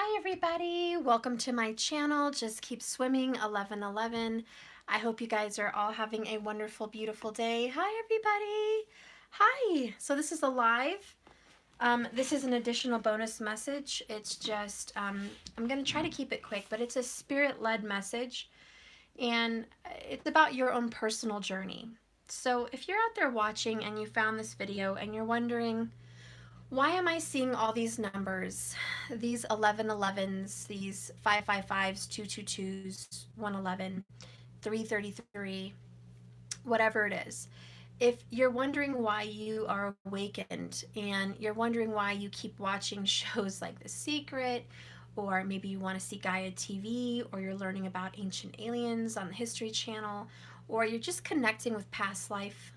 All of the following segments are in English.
Hi everybody, welcome to my channel, Just Keep Swimming 1111. I hope you guys are all having a wonderful, beautiful day. Hi everybody. Hi. So this is a live. This is an additional bonus message. It's just, I'm going to try to keep it quick, but it's a spirit-led message and it's about your own personal journey. So if you're out there watching and you found this video and you're wondering, why am I seeing all these numbers, these 1111s, these 555s, 222s, 111, 333, whatever it is? If you're wondering why you are awakened and you're wondering why you keep watching shows like The Secret, or maybe you want to see Gaia TV, or you're learning about ancient aliens on the History Channel, or you're just connecting with past life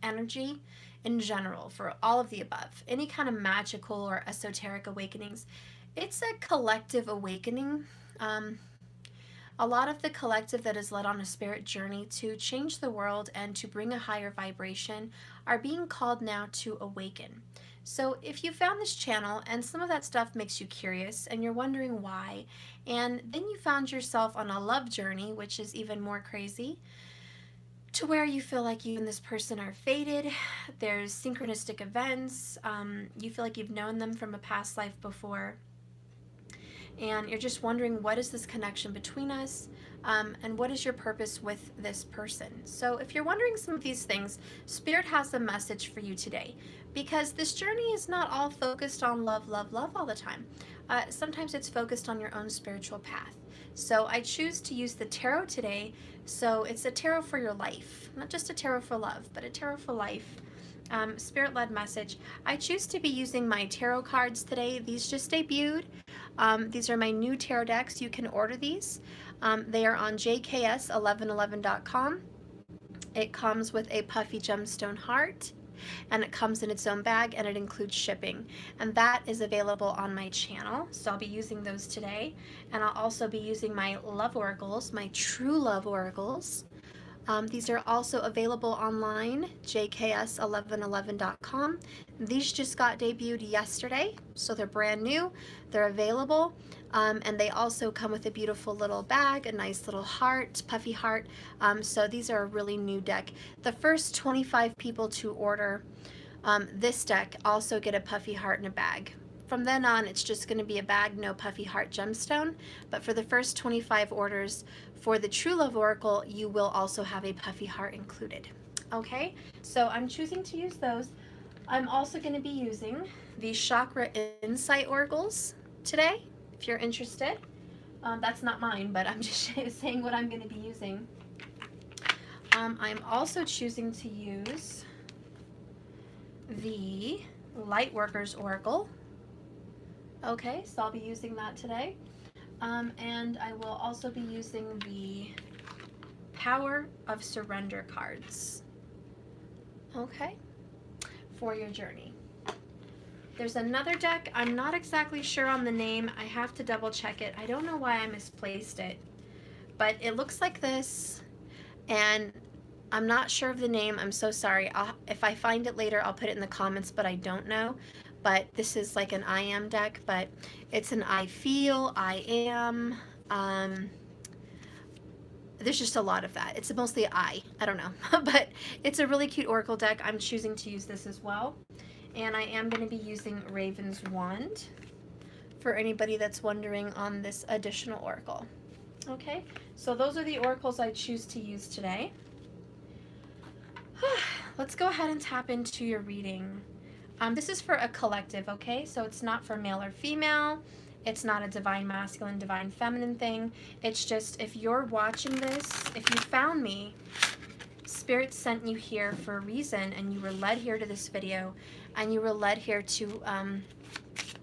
energy in general, for all of the above, any kind of magical or esoteric awakenings, it's a collective awakening. A lot of the collective that is led on a spirit journey to change the world and to bring a higher vibration are being called now to awaken. So if you found this channel and some of that stuff makes you curious and you're wondering why, and then you found yourself on a love journey, which is even more crazy, to where you feel like you and this person are fated, there's synchronistic events, you feel like you've known them from a past life before, and you're just wondering, what is this connection between us, and what is your purpose with this person? So if you're wondering some of these things, Spirit has a message for you today, because this journey is not all focused on love, love, love all the time. Sometimes it's focused on your own spiritual path. So I choose to use the tarot today. So it's a tarot for your life, not just a tarot for love, but a tarot for life. Spirit-led message. I choose to be using my tarot cards today. These just debuted. These are my new tarot decks. You can order these. They are on jks1111.com. It comes with a puffy gemstone heart, and it comes in its own bag, and it includes shipping, and that is available on my channel. So I'll be using those today, and I'll also be using my love oracles, my true love oracles. These are also available online, jks1111.com. These just got debuted yesterday, so they're brand new. They're available, and they also come with a beautiful little bag, a nice little heart, puffy heart. So these are a really new deck. The first 25 people to order this deck also get a puffy heart in a bag. From then on, it's just going to be a bag, no puffy heart gemstone. But for the first 25 orders for the True Love Oracle, you will also have a puffy heart included. Okay, so I'm choosing to use those. I'm also going to be using the Chakra Insight Oracles today, if you're interested. That's not mine, but I'm just saying what I'm going to be using. I'm also choosing to use the Lightworkers Oracle. Okay, so I'll be using that today. And I will also be using the Power of Surrender cards. Okay, for your journey. There's another deck. I'm not exactly sure on the name. I have to double check it. I don't know why I misplaced it, but it looks like this, and I'm not sure of the name. I'm so sorry. If I find it later, I'll put it in the comments, but I don't know. But this is like an I am deck, but it's an I feel, I am. There's just a lot of that. It's mostly I don't know. But it's a really cute oracle deck. I'm choosing to use this as well. And I am going to be using Raven's Wand for anybody that's wondering on this additional oracle. Okay, so those are the oracles I choose to use today. Let's go ahead and tap into your reading. This is for a collective, okay? So it's not for male or female. It's not a divine masculine, divine feminine thing. It's just, if you're watching this, if you found me, Spirit sent you here for a reason, and you were led here to this video, and you were led here to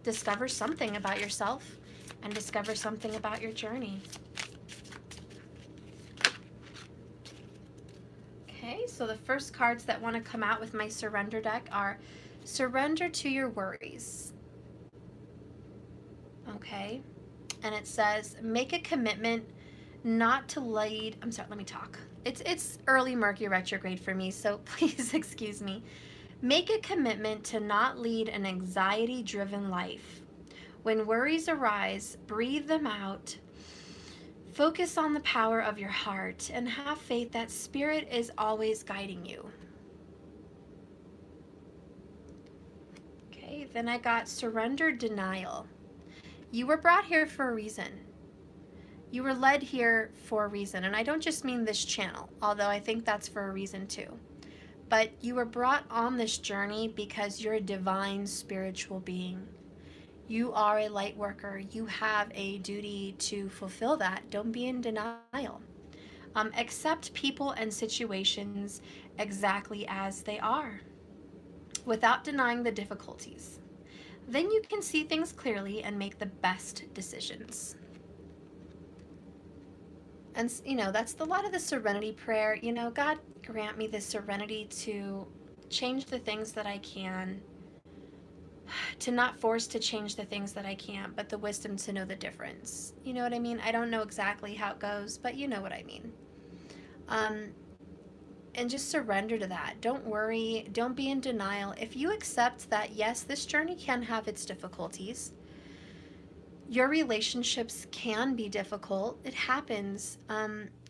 discover something about yourself and discover something about your journey. Okay, so the first cards that want to come out with my surrender deck are Surrender to Your Worries. Okay, and it says, make a commitment not to lead, I'm sorry, let me talk. It's early Mercury retrograde for me, so please excuse me. Make a commitment to not lead an anxiety-driven life When worries arise, breathe them out. Focus on the power of your heart and have faith that Spirit is always guiding you. Okay, then I got surrender denial. You were brought here for a reason. You were led here for a reason. And I don't just mean this channel, although I think that's for a reason too. But you were brought on this journey because you're a divine spiritual being. You are a light worker. You have a duty to fulfill that. Don't be in denial. Accept people and situations exactly as they are, without denying the difficulties. Then you can see things clearly and make the best decisions. And, that's a lot of the serenity prayer. God, grant me the serenity to change the things that I can, to not force to change the things that I can't, but the wisdom to know the difference. You know what I mean? I don't know exactly how it goes, but you know what I mean. And just surrender to that. Don't worry. Don't be in denial. If you accept that, yes, this journey can have its difficulties. Your relationships can be difficult. It happens.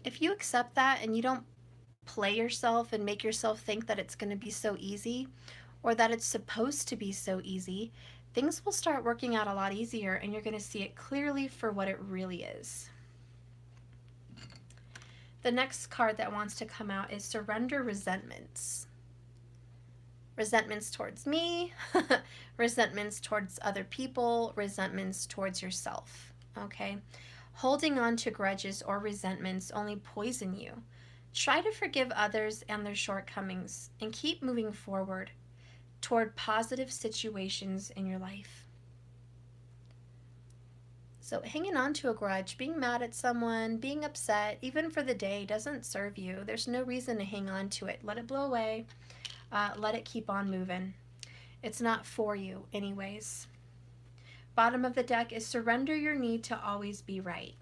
If you accept that and you don't play yourself and make yourself think that it's going to be so easy, or that it's supposed to be so easy, things will start working out a lot easier and you're going to see it clearly for what it really is. The next card that wants to come out is surrender resentments. Resentments towards me, resentments towards other people, resentments towards yourself, okay? Holding on to grudges or resentments only poison you. Try to forgive others and their shortcomings and keep moving forward toward positive situations in your life. So hanging on to a grudge, being mad at someone, being upset, even for the day, doesn't serve you. There's no reason to hang on to it. Let it blow away. Let it keep on moving. It's not for you anyways. Bottom of the deck is surrender your need to always be right.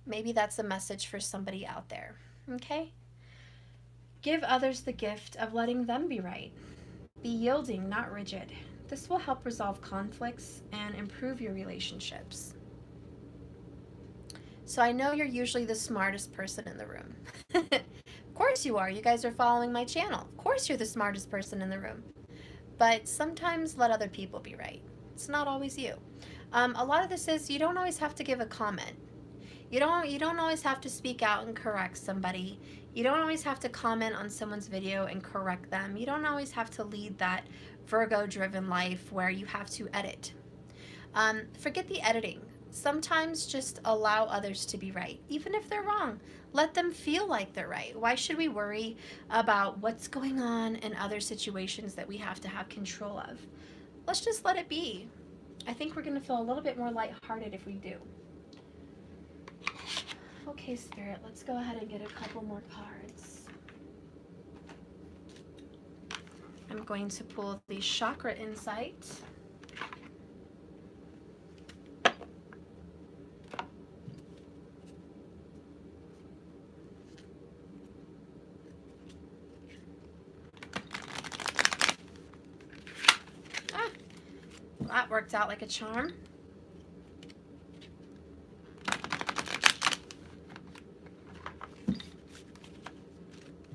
Maybe that's a message for somebody out there, okay? Give others the gift of letting them be right. Be yielding, not rigid. This will help resolve conflicts and improve your relationships. So I know you're usually the smartest person in the room. Of course you are. You guys are following my channel. Of course you're the smartest person in the room. But sometimes let other people be right. It's not always you. A lot of this is you don't always have to give a comment. You don't always have to speak out and correct somebody. You don't always have to comment on someone's video and correct them. You don't always have to lead that Virgo-driven life where you have to edit. Forget the editing. Sometimes just allow others to be right, even if they're wrong. Let them feel like they're right. Why should we worry about what's going on in other situations that we have to have control of? Let's just let it be. I think we're going to feel a little bit more lighthearted if we do. Okay, Spirit, let's go ahead and get a couple more cards. I'm going to pull the Chakra Insight. That worked out like a charm.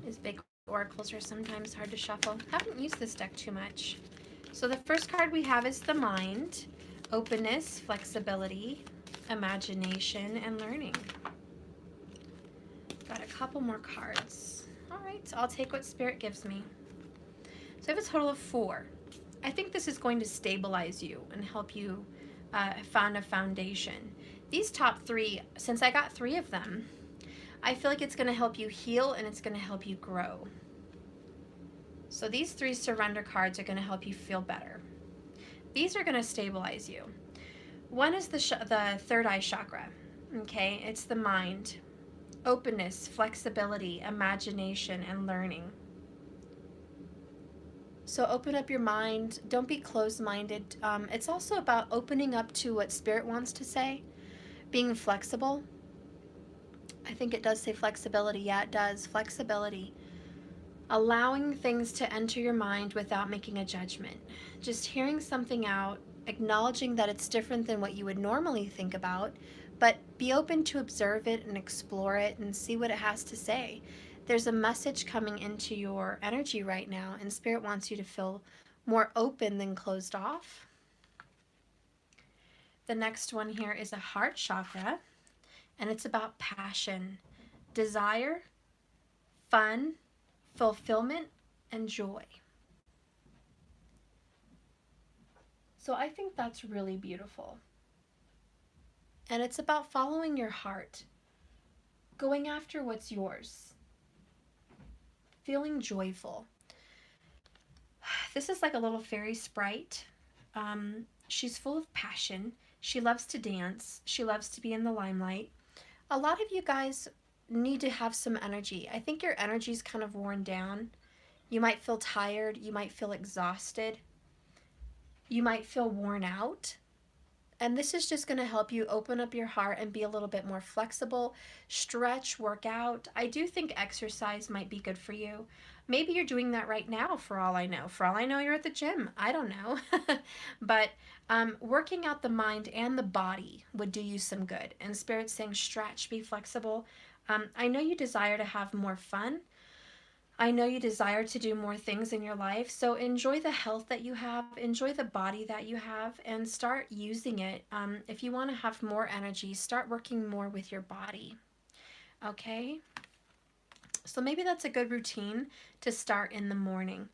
These big oracles are sometimes hard to shuffle. Haven't used this deck too much. So the first card we have is the mind, openness, flexibility, imagination, and learning. Got a couple more cards. All right, so I'll take what Spirit gives me. So I have a total of 4. I think this is going to stabilize you and help you find a foundation. These top 3, since I got 3 of them, I feel like it's going to help you heal and it's going to help you grow. So these 3 surrender cards are going to help you feel better. These are going to stabilize you. One is the third eye chakra. Okay, it's the mind, openness, flexibility, imagination, and learning. So open up your mind. Don't be closed-minded. It's also about opening up to what Spirit wants to say, being flexible. I think it does say flexibility. Yeah, it does. Flexibility. Allowing things to enter your mind without making a judgment. Just hearing something out acknowledging that it's different than what you would normally think about, but be open to observe it and explore it and see what it has to say. There's a message coming into your energy right now, and Spirit wants you to feel more open than closed off. The next one here is a heart chakra, and it's about passion, desire, fun, fulfillment, and joy. So I think that's really beautiful. And it's about following your heart, going after what's yours, feeling joyful. This is like a little fairy sprite. She's full of passion. She loves to dance. She loves to be in the limelight. A lot of you guys need to have some energy. I think your energy is kind of worn down. You might feel tired. You might feel exhausted. You might feel worn out. And this is just going to help you open up your heart and be a little bit more flexible, stretch, work out. I do think exercise might be good for you. Maybe you're doing that right now, for all I know. For all I know, you're at the gym. I don't know. But working out the mind and the body would do you some good. And Spirit's saying stretch, be flexible. I know you desire to have more fun. I know you desire to do more things in your life, so enjoy the health that you have, enjoy the body that you have, and start using it. If you want to have more energy, start working more with your body. Okay? So maybe that's a good routine to start in the morning.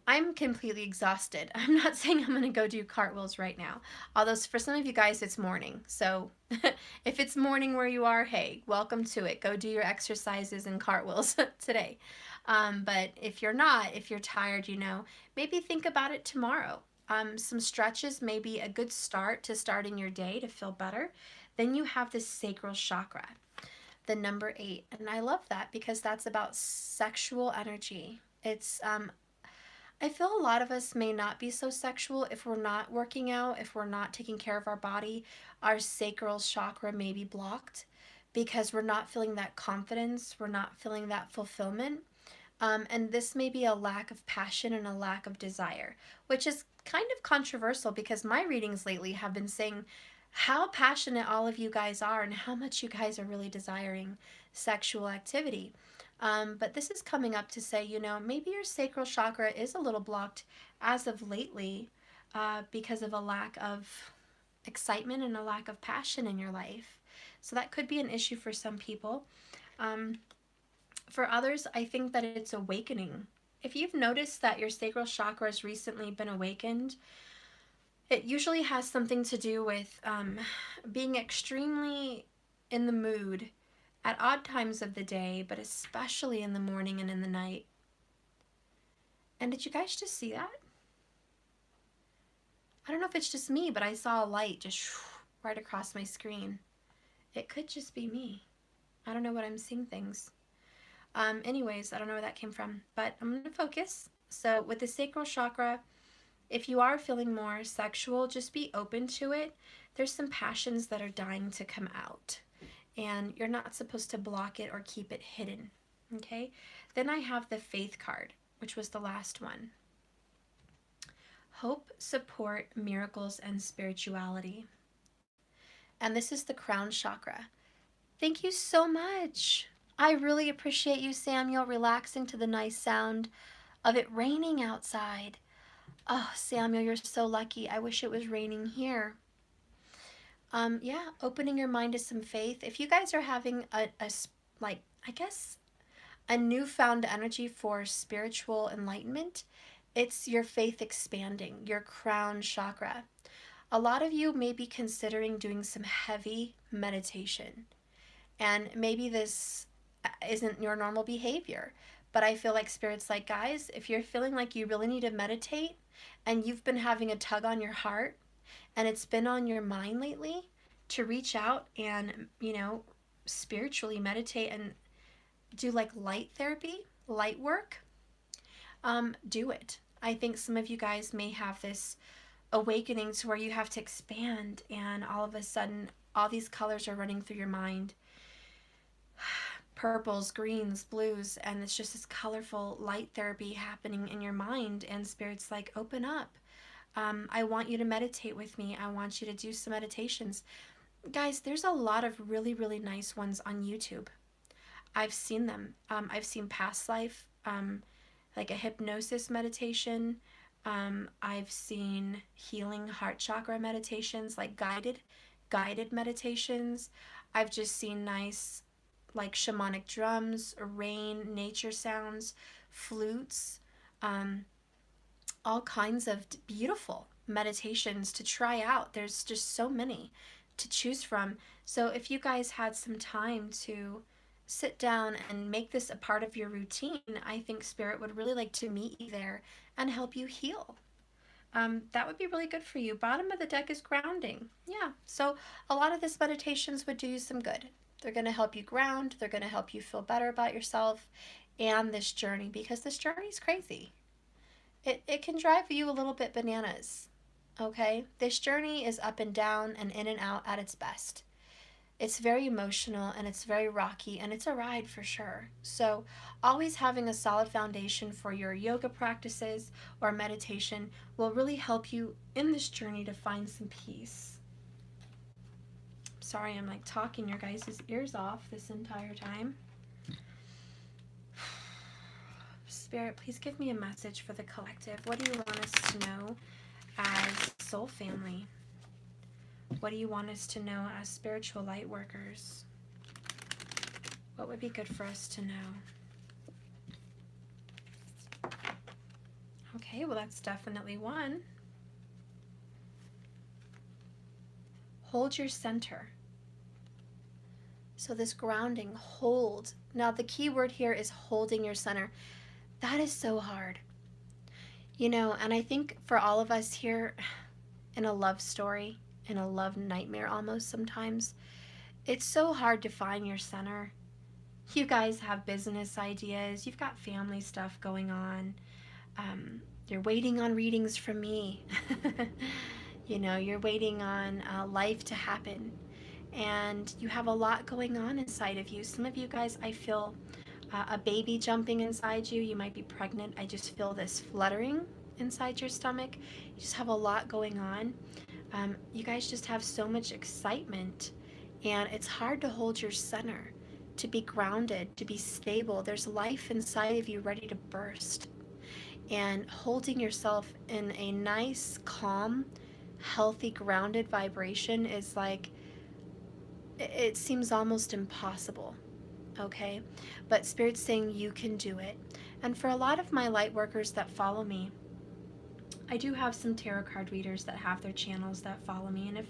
I'm completely exhausted. I'm not saying I'm going to go do cartwheels right now. Although for some of you guys, it's morning. So if it's morning where you are, hey, welcome to it. Go do your exercises and cartwheels today. But if you're not, if you're tired, maybe think about it tomorrow. Some stretches may be a good start to starting your day to feel better. Then you have this sacral chakra, the number 8. And I love that because that's about sexual energy. It's I feel a lot of us may not be so sexual if we're not working out, if we're not taking care of our body. Our sacral chakra may be blocked because we're not feeling that confidence, we're not feeling that fulfillment. And this may be a lack of passion and a lack of desire, which is kind of controversial because my readings lately have been saying how passionate all of you guys are and how much you guys are really desiring sexual activity. But this is coming up to say, maybe your sacral chakra is a little blocked as of lately because of a lack of excitement and a lack of passion in your life. So that could be an issue for some people. For others, I think that it's awakening. If you've noticed that your sacral chakra has recently been awakened, it usually has something to do with being extremely in the mood at odd times of the day, but especially in the morning and in the night. And did you guys just see that? I don't know if it's just me, but I saw a light just right across my screen. It could just be me. I don't know what I'm seeing things. Anyways, I don't know where that came from, but I'm going to focus. So with the sacral chakra, if you are feeling more sexual, just be open to it. There's some passions that are dying to come out, and you're not supposed to block it or keep it hidden, okay? Then I have the faith card, which was the last one. Hope, support, miracles, and spirituality. And this is the crown chakra. Thank you so much. I really appreciate you, Samuel, relaxing to the nice sound of it raining outside. Oh, Samuel, you're so lucky. I wish it was raining here. Yeah, opening your mind to some faith. If you guys are having a newfound energy for spiritual enlightenment, it's your faith expanding, your crown chakra. A lot of you may be considering doing some heavy meditation. And maybe this isn't your normal behavior, but I feel like Spirit's like, guys, if you're feeling like you really need to meditate and you've been having a tug on your heart and it's been on your mind lately, to reach out and, spiritually meditate and do like light therapy, light work, do it. I think some of you guys may have this awakening to where you have to expand and all of a sudden all these colors are running through your mind. Purples, greens, blues, and it's just this colorful light therapy happening in your mind, and Spirit's like, open up. I want you to meditate with me. I want you to do some meditations. Guys, there's a lot of really, really nice ones on YouTube. I've seen them. I've seen past life, like a hypnosis meditation. I've seen healing heart chakra meditations, like guided meditations. I've just seen nice, like shamanic drums, rain, nature sounds, flutes, um, all kinds of beautiful meditations to try out. There's just so many to choose from. So if you guys had some time to sit down and make this a part of your routine, I think Spirit would really like to meet you there and help you heal. That would be really good for you. Bottom of the deck is grounding. Yeah, so a lot of these meditations would do you some good. They're going to help you ground. They're going to help you feel better about yourself and this journey, because this journey is crazy. It can drive you a little bit bananas, okay? This journey is up and down and in and out at its best. It's very emotional and it's very rocky and it's a ride for sure. So, always having a solid foundation for your yoga practices or meditation will really help you in this journey to find some peace. Sorry, I'm like talking your guys' ears off this entire time. Spirit, please give me a message for the collective. What do you want us to know as soul family? What do you want us to know as spiritual light workers? What would be good for us to know? Okay, well, that's definitely one. Hold your center. So this grounding, hold. Now the key word here is holding your center. That is so hard. You know, and I think for all of us here in a love story, in a love nightmare almost sometimes, it's so hard to find your center. You guys have business ideas, you've got family stuff going on, you're waiting on readings from me. You know, you're waiting on life to happen, and you have a lot going on inside of you. Some of you guys, I feel a baby jumping inside you. You might be pregnant. I just feel this fluttering inside your stomach. You just have a lot going on. You guys just have so much excitement, and it's hard to hold your center, to be grounded, to be stable. There's life inside of you ready to burst. And holding yourself in a nice, calm, healthy, grounded vibration is like, it seems almost impossible. Okay? But Spirit's saying you can do it. And for a lot of my light workers that follow me, I do have some tarot card readers that have their channels that follow me. And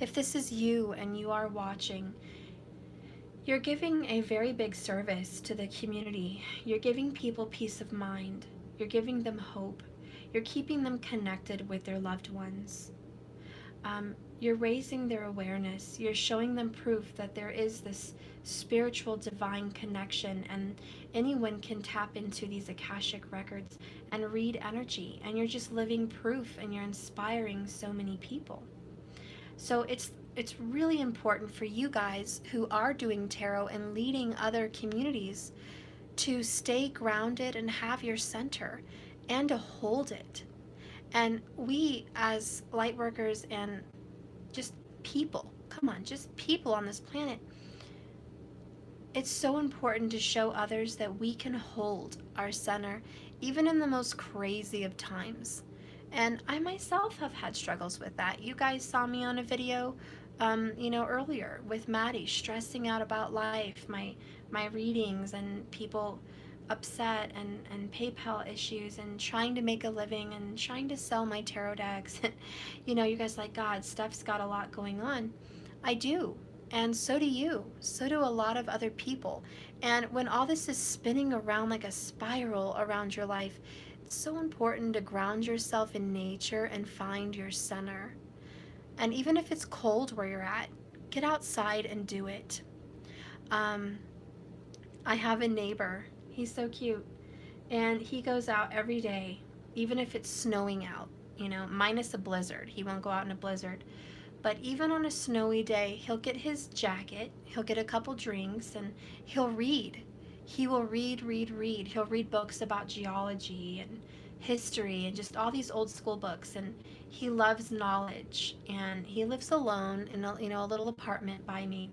if this is you and you are watching, you're giving a very big service to the community. You're giving people peace of mind. You're giving them hope. You're keeping them connected with their loved ones. You're raising their awareness. You're showing them proof that there is this spiritual divine connection, and anyone can tap into these Akashic records and read energy, and you're just living proof, and you're inspiring so many people. So it's really important for you guys who are doing tarot and leading other communities to stay grounded and have your center and to hold it. And we as light workers and just people, come on, just people on this planet, it's so important to show others that we can hold our center even in the most crazy of times. And I myself have had struggles with that. You guys saw me on a video, earlier with Maddie stressing out about life, my readings, and people upset, and PayPal issues, and trying to make a living, and trying to sell my tarot decks. You guys like, God, Steph's got a lot going on. I do. And so do you. So do a lot of other people. And when all this is spinning around like a spiral around your life, it's so important to ground yourself in nature and find your center. And even if it's cold where you're at, get outside and do it. I have a neighbor. He's so cute. And he goes out every day, even if it's snowing out, minus a blizzard. He won't go out in a blizzard. But even on a snowy day, he'll get his jacket, he'll get a couple drinks, and he'll read. He will read. He'll read books about geology and history and just all these old school books. And He loves knowledge, and he lives alone in a little apartment by me.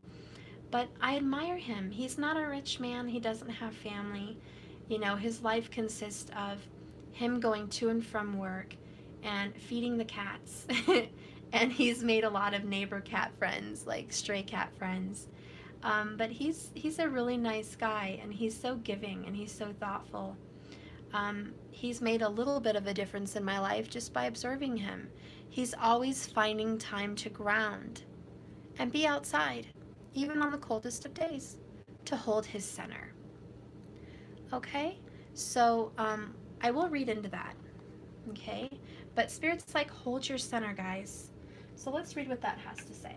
But I admire him. He's not a rich man. He doesn't have family. His life consists of him going to and from work and feeding the cats. And he's made a lot of neighbor cat friends, like stray cat friends. But he's a really nice guy, and he's so giving, and he's so thoughtful. He's made a little bit of a difference in my life just by observing him. He's always finding time to ground and be outside, even on the coldest of days, to hold his center. Okay? So I will read into that. Okay? But Spirit's like, hold your center, guys. So let's read what that has to say.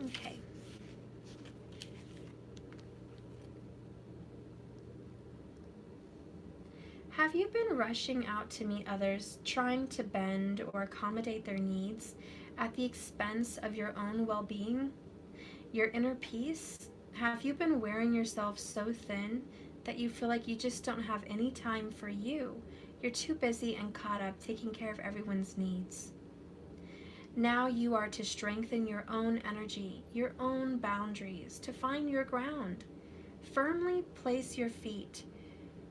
Okay. Have you been rushing out to meet others, trying to bend or accommodate their needs at the expense of your own well-being, your inner peace? Have you been wearing yourself so thin that you feel like you just don't have any time for you? You're too busy and caught up taking care of everyone's needs. Now you are to strengthen your own energy, your own boundaries, to find your ground. Firmly place your feet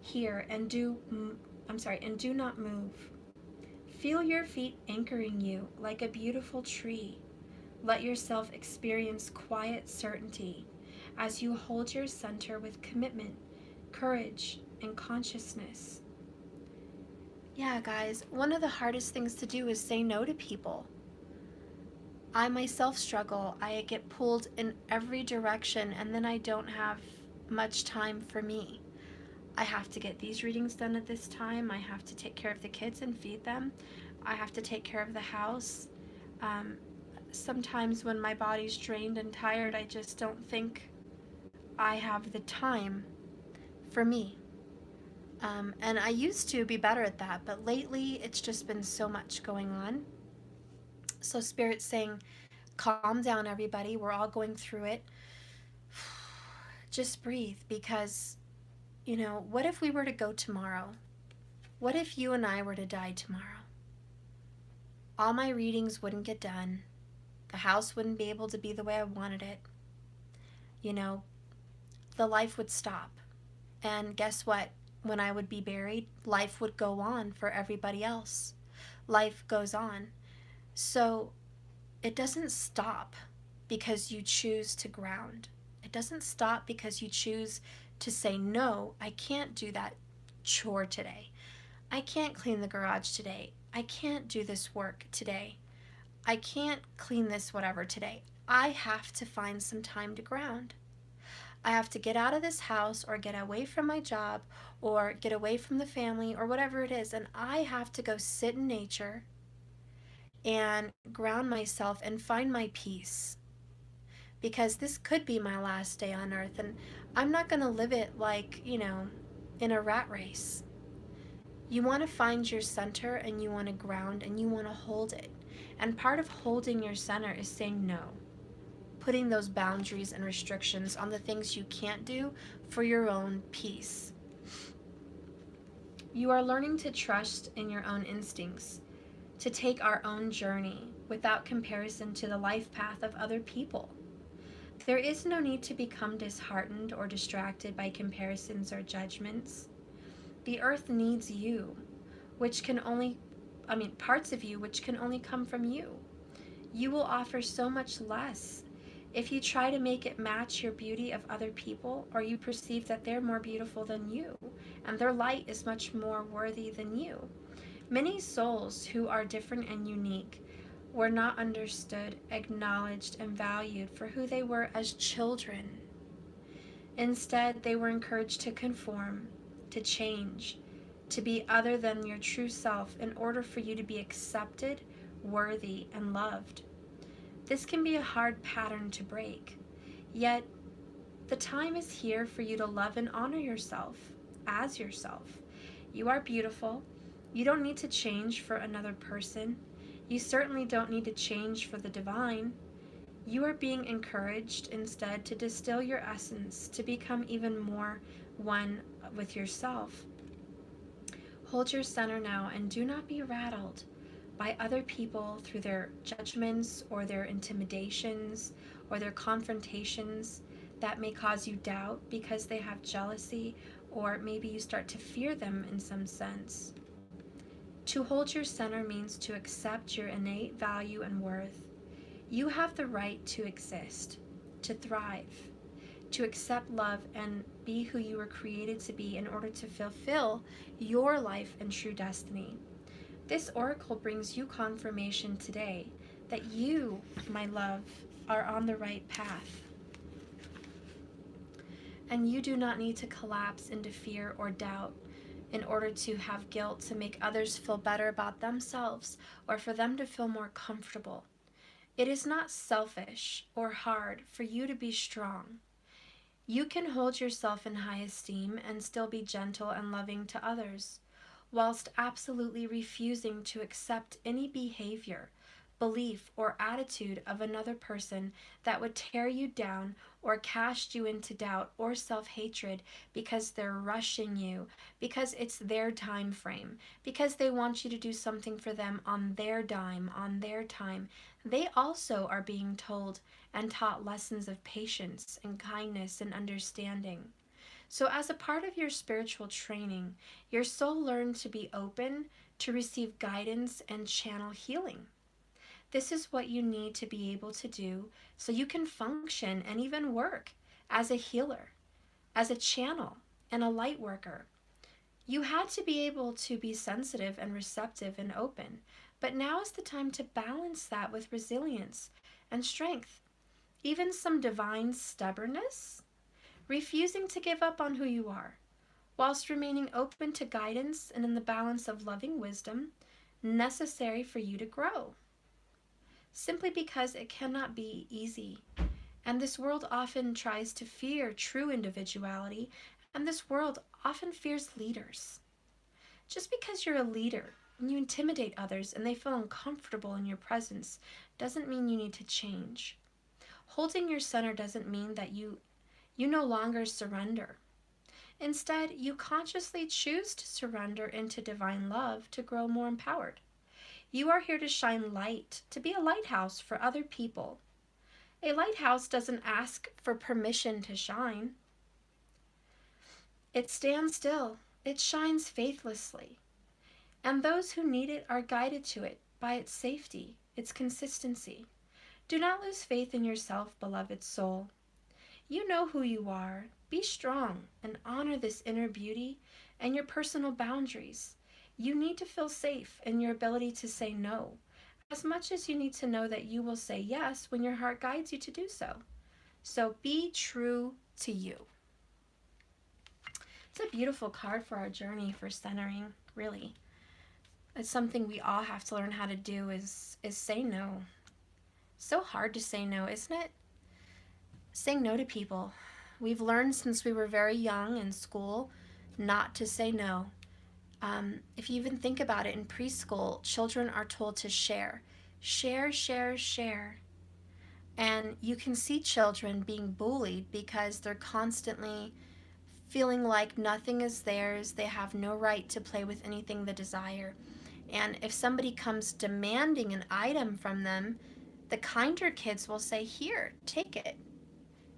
here and do not move. Feel your feet anchoring you like a beautiful tree. Let yourself experience quiet certainty as you hold your center with commitment, courage, and consciousness. Yeah, guys, one of the hardest things to do is say no to people. I myself struggle. I get pulled in every direction, and then I don't have much time for me. I have to get these readings done at this time. I have to take care of the kids and feed them. I have to take care of the house. Sometimes when my body's drained and tired, I just don't think I have the time for me. And I used to be better at that, but lately it's just been so much going on. So Spirit's saying, calm down, everybody. We're all going through it. Just breathe, because, what if we were to go tomorrow? What if you and I were to die tomorrow? All my readings wouldn't get done. The house wouldn't be able to be the way I wanted it. The life would stop. And guess what? When I would be buried, life would go on for everybody else. Life goes on. So it doesn't stop because you choose to ground. It doesn't stop because you choose to say, no, I can't do that chore today. I can't clean the garage today. I can't do this work today. I can't clean this whatever today. I have to find some time to ground. I have to get out of this house, or get away from my job, or get away from the family, or whatever it is, and I have to go sit in nature and ground myself and find my peace. Because this could be my last day on earth, and I'm not going to live it like, in a rat race. You want to find your center, and you want to ground, and you want to hold it. And part of holding your center is saying no. Putting those boundaries and restrictions on the things you can't do for your own peace. You are learning to trust in your own instincts, to take our own journey without comparison to the life path of other people. There is no need to become disheartened or distracted by comparisons or judgments. The earth needs you, parts of you which can only come from you. You will offer so much less if you try to make it match your beauty of other people, or you perceive that they're more beautiful than you, and their light is much more worthy than you. Many souls who are different and unique were not understood, acknowledged, and valued for who they were as children. Instead, they were encouraged to conform, to change, to be other than your true self in order for you to be accepted, worthy, and loved. This can be a hard pattern to break, yet the time is here for you to love and honor yourself as yourself. You are beautiful. You don't need to change for another person. You certainly don't need to change for the divine. You are being encouraged instead to distill your essence, to become even more one with yourself. Hold your center now and do not be rattled by other people through their judgments or their intimidations or their confrontations that may cause you doubt because they have jealousy, or maybe you start to fear them in some sense. To hold your center means to accept your innate value and worth. You have the right to exist, to thrive, to accept love and be who you were created to be in order to fulfill your life and true destiny. This oracle brings you confirmation today that you, my love, are on the right path. And you do not need to collapse into fear or doubt in order to have guilt to make others feel better about themselves or for them to feel more comfortable. It is not selfish or hard for you to be strong. You can hold yourself in high esteem and still be gentle and loving to others, whilst absolutely refusing to accept any behavior, belief, or attitude of another person that would tear you down or cast you into doubt or self-hatred because they're rushing you, because it's their time frame, because they want you to do something for them on their dime, on their time. They also are being told and taught lessons of patience and kindness and understanding. So, as a part of your spiritual training, your soul learned to be open to receive guidance and channel healing. This is what you need to be able to do so you can function and even work as a healer, as a channel, and a light worker. You had to be able to be sensitive and receptive and open, but now is the time to balance that with resilience and strength, even some divine stubbornness, refusing to give up on who you are, whilst remaining open to guidance and in the balance of loving wisdom necessary for you to grow. Simply because it cannot be easy. And this world often tries to fear true individuality, and this world often fears leaders. Just because you're a leader and you intimidate others and they feel uncomfortable in your presence doesn't mean you need to change. Holding your center doesn't mean that you no longer surrender. Instead, you consciously choose to surrender into divine love to grow more empowered. You are here to shine light, to be a lighthouse for other people. A lighthouse doesn't ask for permission to shine. It stands still. It shines faithlessly. And those who need it are guided to it by its safety, its consistency. Do not lose faith in yourself, beloved soul. You know who you are. Be strong and honor this inner beauty and your personal boundaries. You need to feel safe in your ability to say no, as much as you need to know that you will say yes when your heart guides you to do so. So be true to you. It's a beautiful card for our journey for centering, really. It's something we all have to learn how to do is say no. So hard to say no, isn't it? Saying no to people. We've learned since we were very young in school not to say no. If you even think about it, in preschool, children are told to share. Share, share, share. And you can see children being bullied because they're constantly feeling like nothing is theirs. They have no right to play with anything they desire. And if somebody comes demanding an item from them, the kinder kids will say, "Here, take it."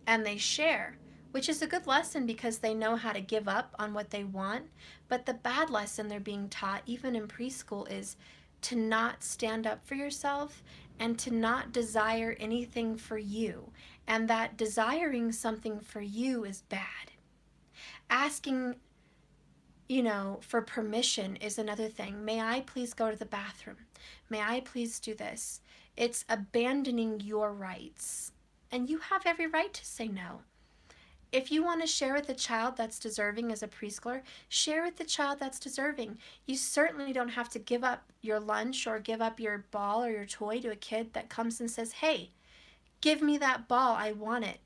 And they share, which is a good lesson because they know how to give up on what they want. But the bad lesson they're being taught, even in preschool, is to not stand up for yourself and to not desire anything for you. And that desiring something for you is bad. Asking, for permission is another thing. May I please go to the bathroom? May I please do this? It's abandoning your rights. And you have every right to say no. If you want to share with a child that's deserving as a preschooler, share with the child that's deserving. You certainly don't have to give up your lunch or give up your ball or your toy to a kid that comes and says, "Hey, give me that ball, I want it."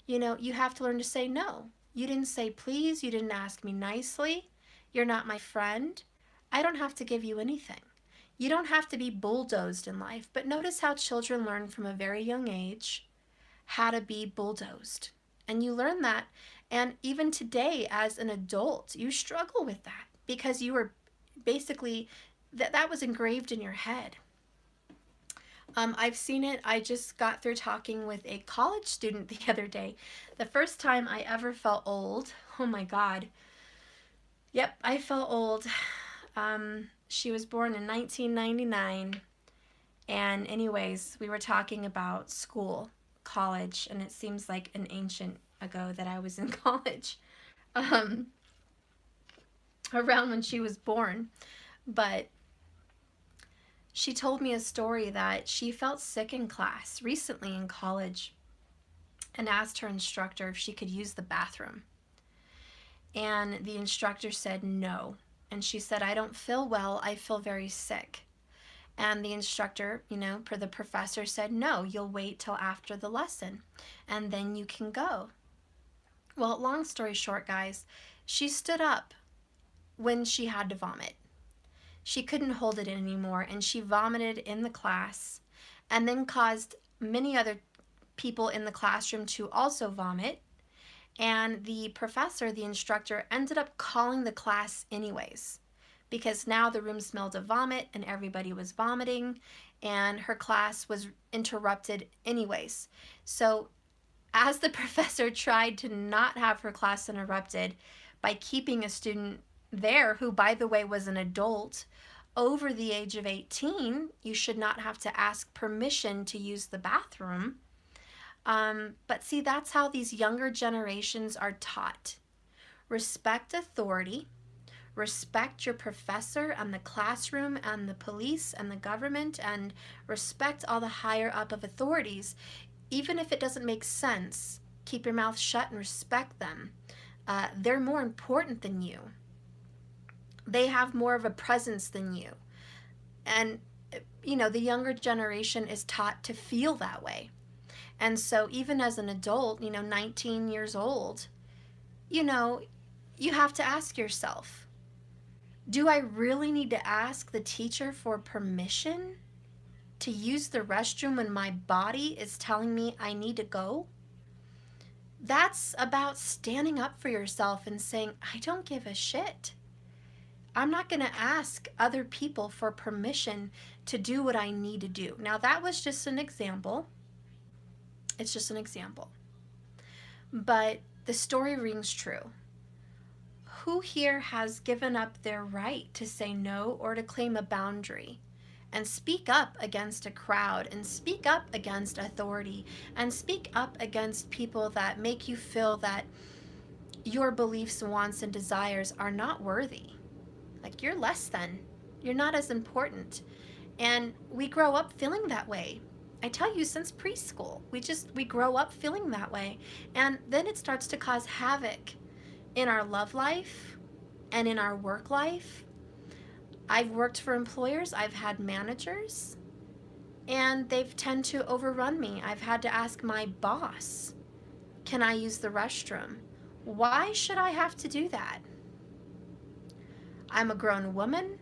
You have to learn to say no. You didn't say please, you didn't ask me nicely, you're not my friend. I don't have to give you anything. You don't have to be bulldozed in life. But notice how children learn from a very young age how to be bulldozed. And you learn that. And even today, as an adult, you struggle with that because you were basically, that was engraved in your head. I've seen it. I just got through talking with a college student the other day. The first time I ever felt old. Oh my God. Yep, I felt old. She was born in 1999. And anyways, we were talking about school, college, and it seems like an ancient ago that I was in college, um, around when she was born. But she told me a story that she felt sick in class recently in college and asked her instructor if she could use the bathroom. And the instructor said no. And she said, I don't feel well, I feel very sick. And the instructor, the professor said, no, you'll wait till after the lesson and then you can go. Well, long story short, guys, she stood up when she had to vomit. She couldn't hold it in anymore, and she vomited in the class and then caused many other people in the classroom to also vomit. And the professor, the instructor, ended up calling the class anyways, because now the room smelled of vomit and everybody was vomiting and her class was interrupted anyways. So as the professor tried to not have her class interrupted by keeping a student there, who by the way was an adult over the age of 18, you should not have to ask permission to use the bathroom. But see, that's how these younger generations are taught. Respect authority. Respect your professor and the classroom and the police and the government, and respect all the higher up of authorities. Even if it doesn't make sense, keep your mouth shut and respect them. They're more important than you. They have more of a presence than you. And, the younger generation is taught to feel that way. And so even as an adult, 19 years old, you have to ask yourself, do I really need to ask the teacher for permission to use the restroom when my body is telling me I need to go? That's about standing up for yourself and saying, I don't give a shit. I'm not going to ask other people for permission to do what I need to do. Now, that was just an example. It's just an example. But the story rings true. Who here has given up their right to say no or to claim a boundary and speak up against a crowd and speak up against authority and speak up against people that make you feel that your beliefs, wants, and desires are not worthy? Like, you're less than. You're not as important. And we grow up feeling that way. I tell you, since preschool, we grow up feeling that way. And then it starts to cause havoc in our love life and in our work life. I've worked for employers, I've had managers, and they've tend to overrun me. I've had to ask my boss, can I use the restroom? Why should I have to do that? I'm a grown woman.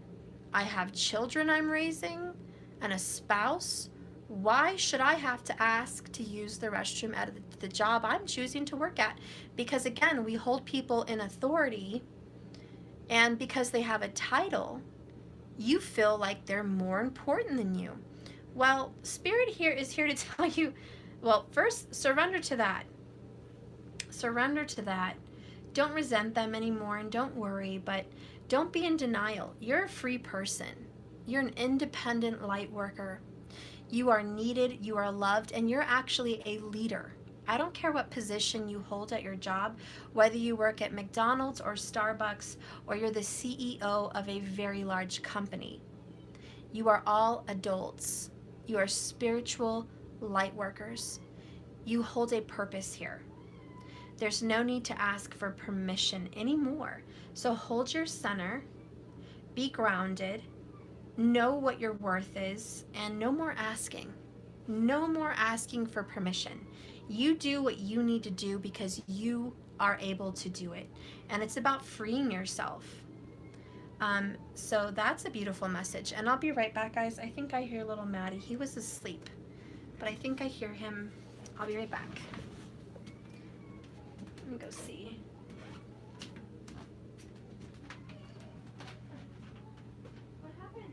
I have children I'm raising and a spouse. Why should I have to ask to use the restroom at the job I'm choosing to work at? Because again, we hold people in authority, and because they have a title, you feel like they're more important than you. Well, Spirit here is here to tell you, well, first, surrender to that. Surrender to that. Don't resent them anymore and don't worry, but don't be in denial. You're a free person. You're an independent light worker. You are needed, you are loved, and you're actually a leader. I don't care what position you hold at your job, whether you work at McDonald's or Starbucks, or you're the CEO of a very large company. You are all adults. You are spiritual light workers. You hold a purpose here. There's no need to ask for permission anymore. So hold your center, be grounded, know what your worth is, and no more asking. No more asking for permission. You do what you need to do because you are able to do it. And it's about freeing yourself. So that's a beautiful message. And I'll be right back, guys. I think I hear little Maddie. He was asleep, but I think I hear him I'll be right back. Let me go see. What happened?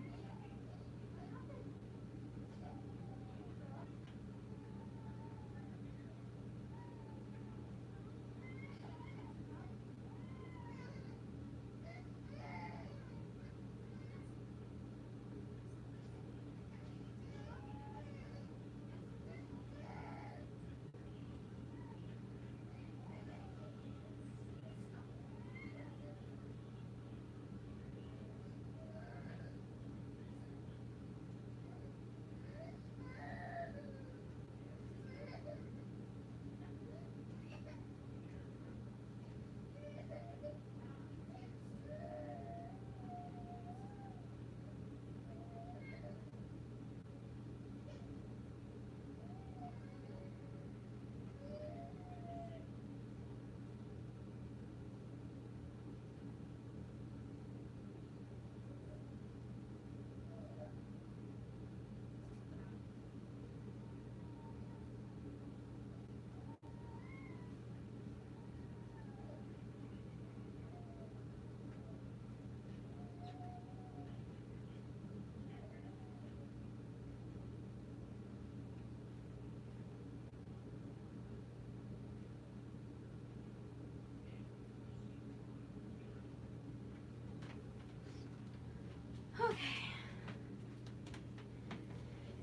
Okay.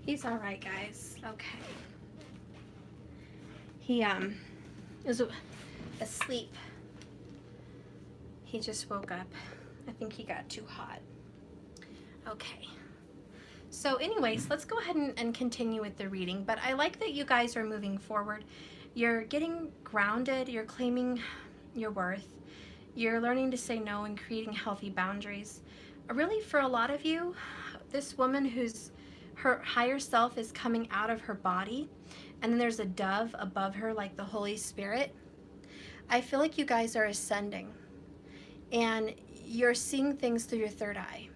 He's all right, guys. Okay. He is asleep. He just woke up. I think he got too hot. Okay. So anyways, let's go ahead and continue with the reading. But I like that you guys are moving forward. You're getting grounded. You're claiming your worth. You're learning to say no and creating healthy boundaries. Really, for a lot of you, this woman who's her higher self is coming out of her body, and then there's a dove above her like the Holy Spirit. I feel like you guys are ascending, and you're seeing things through your third eye.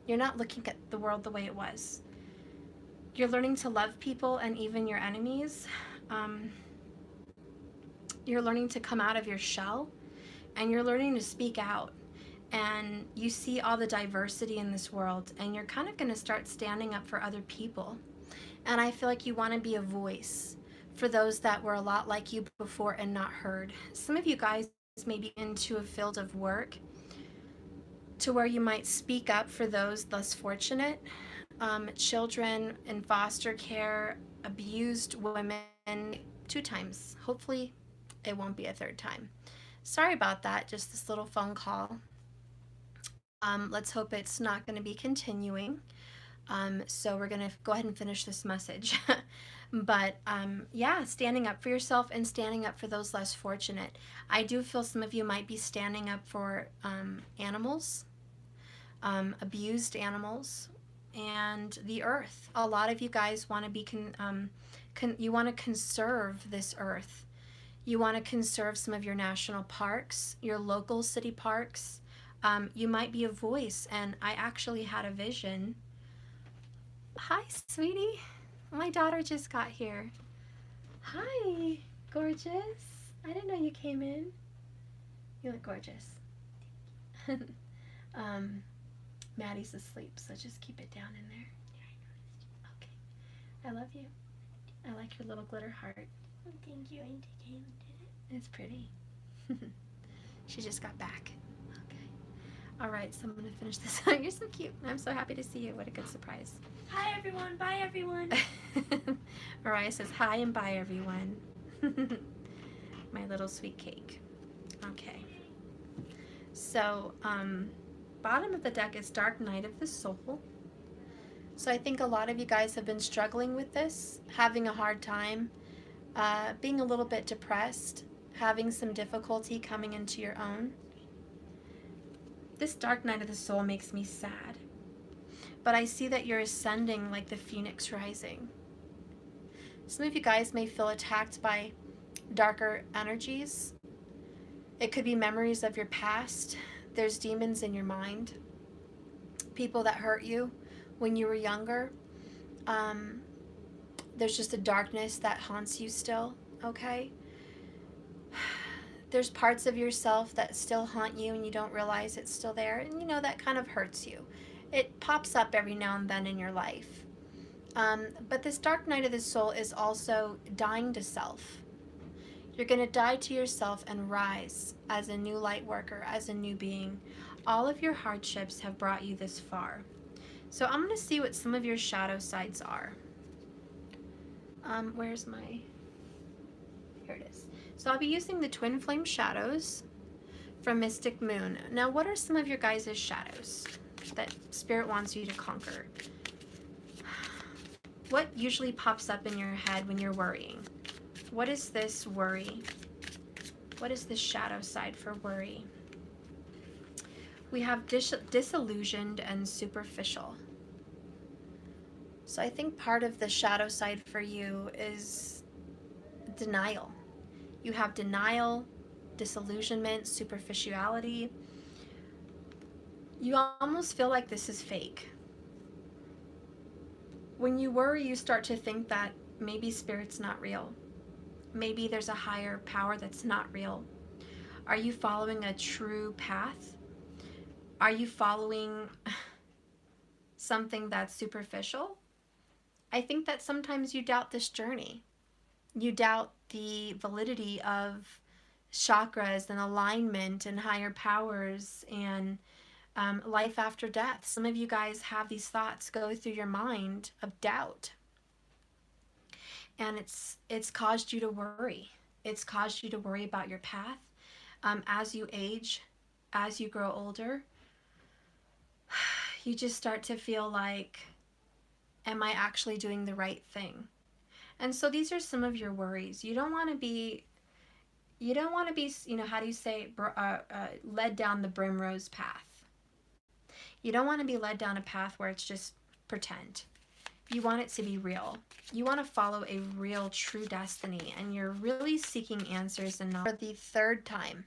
You're not looking at the world the way it was. You're learning to love people and even your enemies. You're learning to come out of your shell, and you're learning to speak out. And you see all the diversity in this world, and you're kind of going to start standing up for other people. And I feel like you want to be a voice for those that were a lot like you before and not heard. Some of you guys may be into a field of work to where you might speak up for those less fortunate, children in foster care, abused women 2 times. Hopefully it won't be a 3rd time. Sorry about that, just this little phone call. Let's hope it's not going to be continuing. So we're going to go ahead and finish this message. But yeah, standing up for yourself and standing up for those less fortunate. I do feel some of you might be standing up for animals, abused animals, and the earth. A lot of you guys want to be, you want to conserve this earth. You want to conserve some of your national parks, your local city parks. You might be a voice, and I actually had a vision. Hi, sweetie. My daughter just got here. Hi, gorgeous. I didn't know you came in. You look gorgeous. Maddie's asleep, so just keep it down in there. Okay. I love you. I like your little glitter heart. Thank you. I did it. It's pretty. She just got back. All right, so I'm going to finish this. You're so cute. I'm so happy to see you. What a good surprise. Hi, everyone. Bye, everyone. Mariah says hi and bye, everyone. My little sweet cake. Okay. So, bottom of the deck is Dark Night of the Soul. So I think a lot of you guys have been struggling with this, having a hard time, being a little bit depressed, having some difficulty coming into your own. This dark night of the soul makes me sad. But I see that you're ascending like the phoenix rising. Some of you guys may feel attacked by darker energies. It could be memories of your past. There's demons in your mind. People that hurt you when you were younger. There's just a darkness that haunts you still, okay? There's parts of yourself that still haunt you and you don't realize it's still there. And you know, that kind of hurts you. It pops up every now and then in your life. But this dark night of the soul is also dying to self. You're going to die to yourself and rise as a new light worker, as a new being. All of your hardships have brought you this far. So I'm going to see what some of your shadow sides are. Where's my... Here it is. So I'll be using the Twin Flame Shadows from Mystic Moon. Now, what are some of your guys' shadows that Spirit wants you to conquer? What usually pops up in your head when you're worrying? What is this worry? What is the shadow side for worry? We have disillusioned and superficial. So I think part of the shadow side for you is denial. You have denial, disillusionment, superficiality. You almost feel like this is fake. When you worry, you start to think that maybe Spirit's not real. Maybe there's a higher power that's not real. Are you following a true path? Are you following something that's superficial? I think that sometimes you doubt this journey. You doubt the validity of chakras and alignment and higher powers and life after death. Some of you guys have these thoughts go through your mind of doubt. And it's caused you to worry. It's caused you to worry about your path. As you age, as you grow older, you just start to feel like, am I actually doing the right thing? And so these are some of your worries. You don't want to be, you know, how do you say, led down the Brimrose path. You don't want to be led down a path where it's just pretend. You want it to be real. You want to follow a real, true destiny, and you're really seeking answers and not for the third time.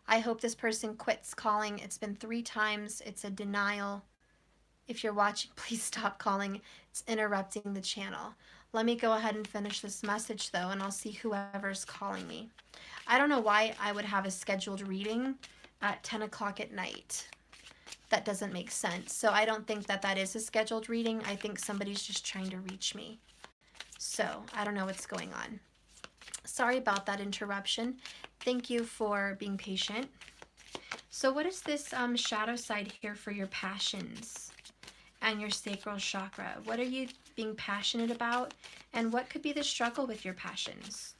I hope this person quits calling. It's been 3 times. It's a denial. If you're watching, please stop calling. It's interrupting the channel. Let me go ahead and finish this message, though, and I'll see whoever's calling me. I don't know why I would have a scheduled reading at 10 o'clock at night. That doesn't make sense. So I don't think that that is a scheduled reading. I think somebody's just trying to reach me. So I don't know what's going on. Sorry about that interruption. Thank you for being patient. So what is this shadow side here for your passions and your sacral chakra? What are you being passionate about? And what could be the struggle with your passions?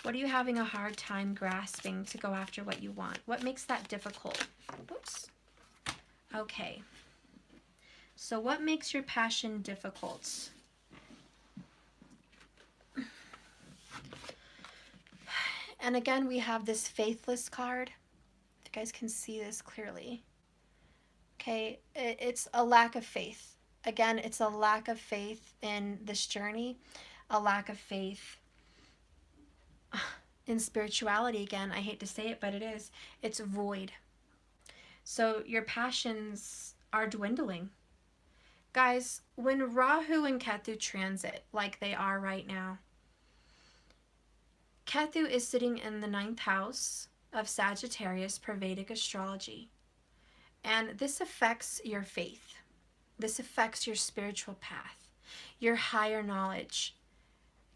What are you having a hard time grasping to go after what you want? What makes that difficult? Oops. Okay. So what makes your passion difficult? And again, we have this faithless card. If you guys can see this clearly. Okay, it's a lack of faith. Again, it's a lack of faith in this journey, a lack of faith in spirituality. Again, I hate to say it, but it is. It's void. So your passions are dwindling. Guys, when Rahu and Ketu transit like they are right now, Ketu is sitting in the 9th house of Sagittarius per Vedic astrology. And this affects your faith. This affects your spiritual path, your higher knowledge.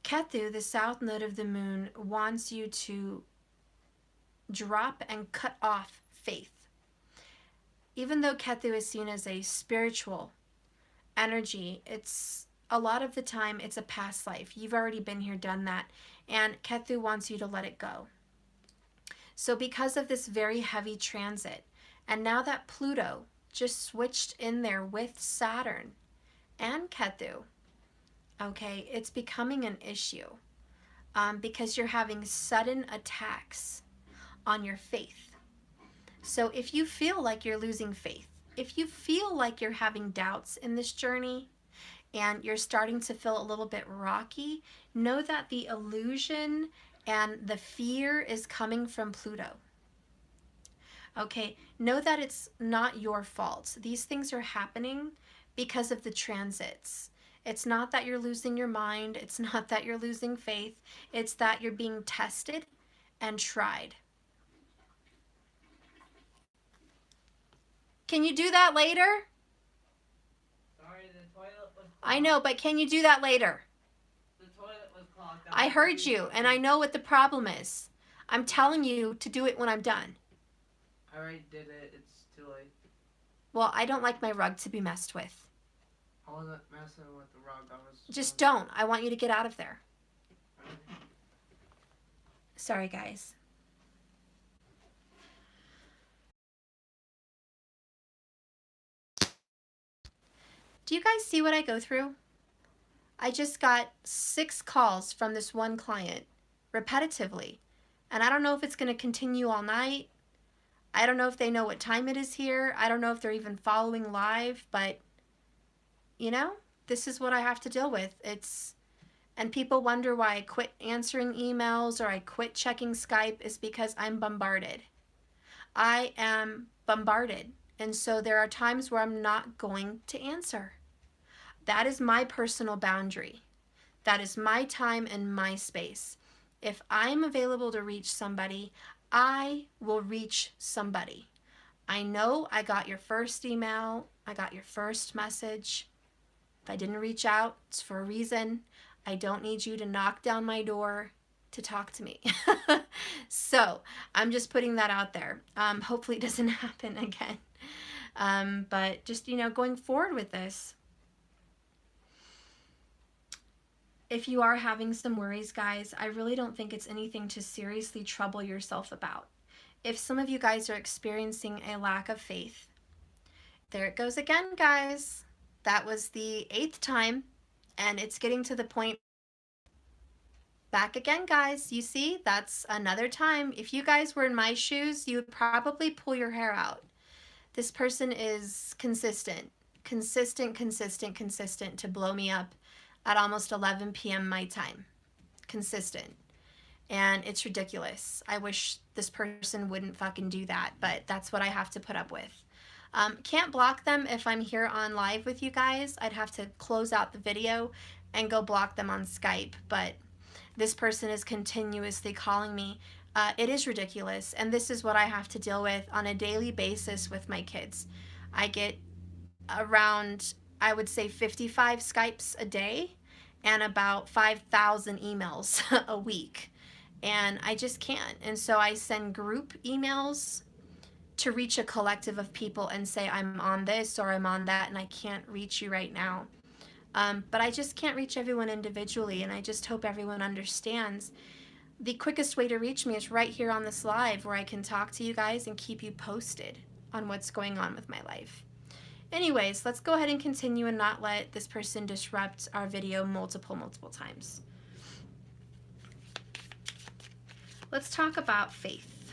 Ketu, the south node of the moon, wants you to drop and cut off faith. Even though Ketu is seen as a spiritual energy, it's a lot of the time it's a past life. You've already been here, done that, and Ketu wants you to let it go. So because of this very heavy transit, and now that Pluto just switched in there with Saturn and Ketu, okay, it's becoming an issue because you're having sudden attacks on your faith. So if you feel like you're losing faith, if you feel like you're having doubts in this journey and you're starting to feel a little bit rocky, know that the illusion and the fear is coming from Pluto. Okay, know that it's not your fault. These things are happening because of the transits. It's not that you're losing your mind. It's not that you're losing faith. It's that you're being tested and tried. Can you do that later? Sorry, the toilet was clogged. I know, but can you do that later? The toilet was clogged. I heard you, and I know what the problem is. I'm telling you to do it when I'm done. I already did it. It's too late. Well, I don't like my rug to be messed with. I wasn't messing with the rug. I was... Just don't. I want you to get out of there. Sorry, guys. Do you guys see what I go through? I just got 6 calls from this one client repetitively. And I don't know if it's going to continue all night. I don't know if they know what time it is here. I don't know if they're even following live, but you know, this is what I have to deal with. And people wonder why I quit answering emails or I quit checking Skype is because I'm bombarded. I am bombarded. And so there are times where I'm not going to answer. That is my personal boundary. That is my time and my space. If I'm available to reach somebody, I will reach somebody. I know I got your first email. I got your first message. If I didn't reach out, it's for a reason. I don't need you to knock down my door to talk to me. So I'm just putting that out there. Hopefully it doesn't happen again. But just, going forward with this, if you are having some worries, guys, I really don't think it's anything to seriously trouble yourself about. If some of you guys are experiencing a lack of faith, there it goes again, guys. That was the 8th time, and it's getting to the point. Back again, guys. You see, that's another time. If you guys were in my shoes, you would probably pull your hair out. This person is consistent to blow me up at almost 11 p.m. my time. Consistent. And it's ridiculous. I wish this person wouldn't fucking do that, but that's what I have to put up with. Can't block them if I'm here on live with you guys. I'd have to close out the video and go block them on Skype, but this person is continuously calling me. It is ridiculous, and this is what I have to deal with on a daily basis with my kids. I get around, I would say, 55 Skypes a day and about 5,000 emails a week, and I just can't. And so I send group emails to reach a collective of people and say, I'm on this or I'm on that, and I can't reach you right now. But I just can't reach everyone individually, and I just hope everyone understands. The quickest way to reach me is right here on this live, where I can talk to you guys and keep you posted on what's going on with my life. Anyways, let's go ahead and continue and not let this person disrupt our video multiple times. Let's talk about faith.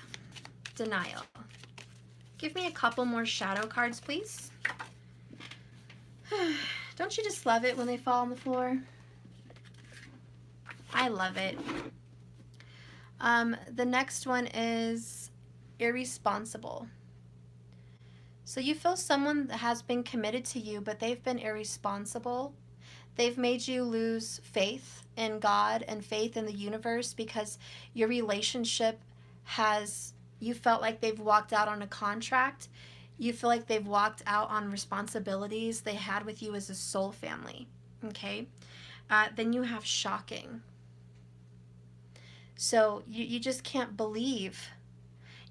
Denial. Give me a couple more shadow cards, please. Don't you just love it when they fall on the floor? I love it. The next one is irresponsible. So you feel someone has been committed to you, but they've been irresponsible. They've made you lose faith in God and faith in the universe because your relationship you felt like they've walked out on a contract. You feel like they've walked out on responsibilities they had with you as a soul family, okay? Then you have shocking. So you just can't believe.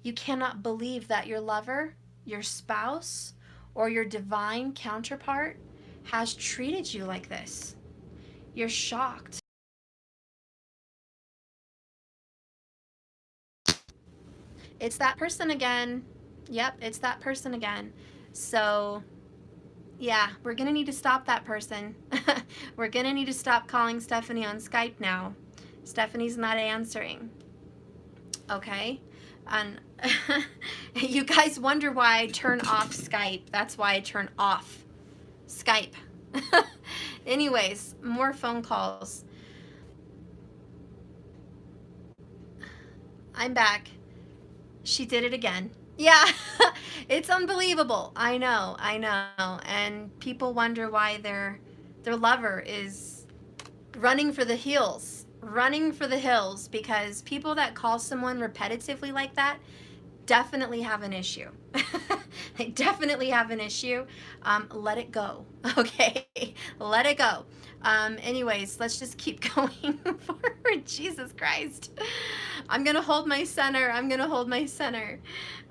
You cannot believe that your lover, your spouse, or your divine counterpart has treated you like this. You're shocked. It's that person again. Yep, it's that person again. So, yeah, we're going to need to stop that person. We're going to need to stop calling Stephanie on Skype now. Stephanie's not answering. Okay? And you guys wonder why I turn off Skype. That's why I turn off Skype. Anyways, more phone calls. I'm back. She did it again. Yeah, it's unbelievable. I know. And people wonder why they're their lover is running for the hills, because people that call someone repetitively like that definitely have an issue. They definitely have an issue. Let it go, okay? Let it go. Anyways, let's just keep going forward. Jesus Christ. I'm going to hold my center.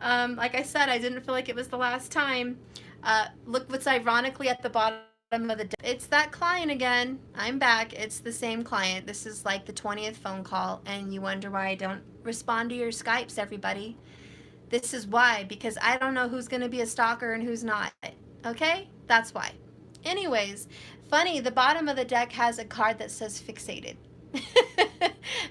Like I said, I didn't feel like it was the last time. Look what's ironically at the bottom of the deck. It's that client again. I'm back. It's the same client. This is like the 20th phone call, and you wonder why I don't respond to your Skypes, everybody. This is why, because I don't know who's going to be a stalker and who's not. Okay? That's why. Anyways, funny, the bottom of the deck has a card that says fixated.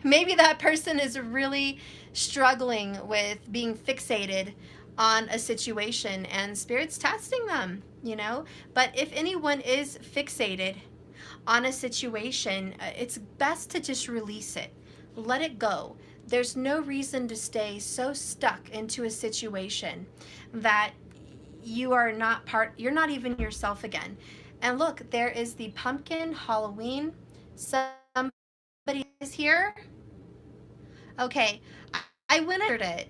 Maybe that person is really struggling with being fixated on a situation, and Spirit's testing them, you know? But if anyone is fixated on a situation, it's best to just release it. Let it go. There's no reason to stay so stuck into a situation that you're not even yourself again. And look, there is the pumpkin Halloween. Somebody is here. Okay, I went after it,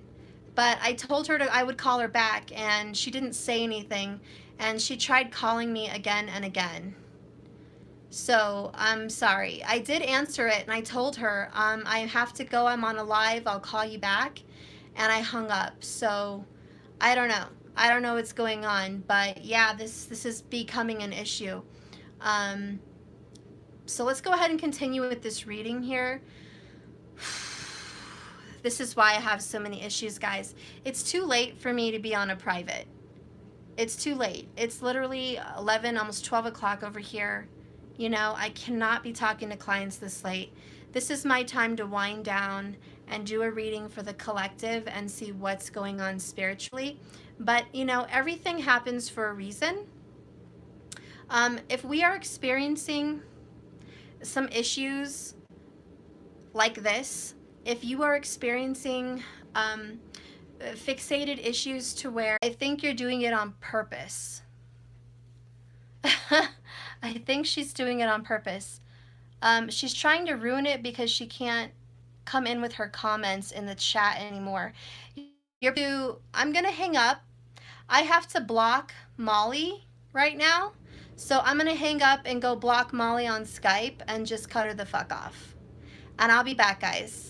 but I told her I would call her back, and she didn't say anything, and she tried calling me again and again. So I'm sorry. I did answer it, and I told her, I have to go. I'm on a live. I'll call you back. And I hung up. So I don't know. I don't know what's going on. But yeah, this is becoming an issue. So let's go ahead and continue with this reading here. This is why I have so many issues, guys. It's too late for me to be on a private. It's too late. It's literally 11, almost 12 o'clock over here. You know, I cannot be talking to clients this late. This is my time to wind down and do a reading for the collective and see what's going on spiritually. But, you know, everything happens for a reason. If we are experiencing some issues like this, if you are experiencing fixated issues to where I think you're doing it on purpose. I think she's doing it on purpose. She's trying to ruin it because she can't come in with her comments in the chat anymore. I'm going to hang up. I have to block Molly right now. So I'm going to hang up and go block Molly on Skype and just cut her the fuck off. And I'll be back, guys.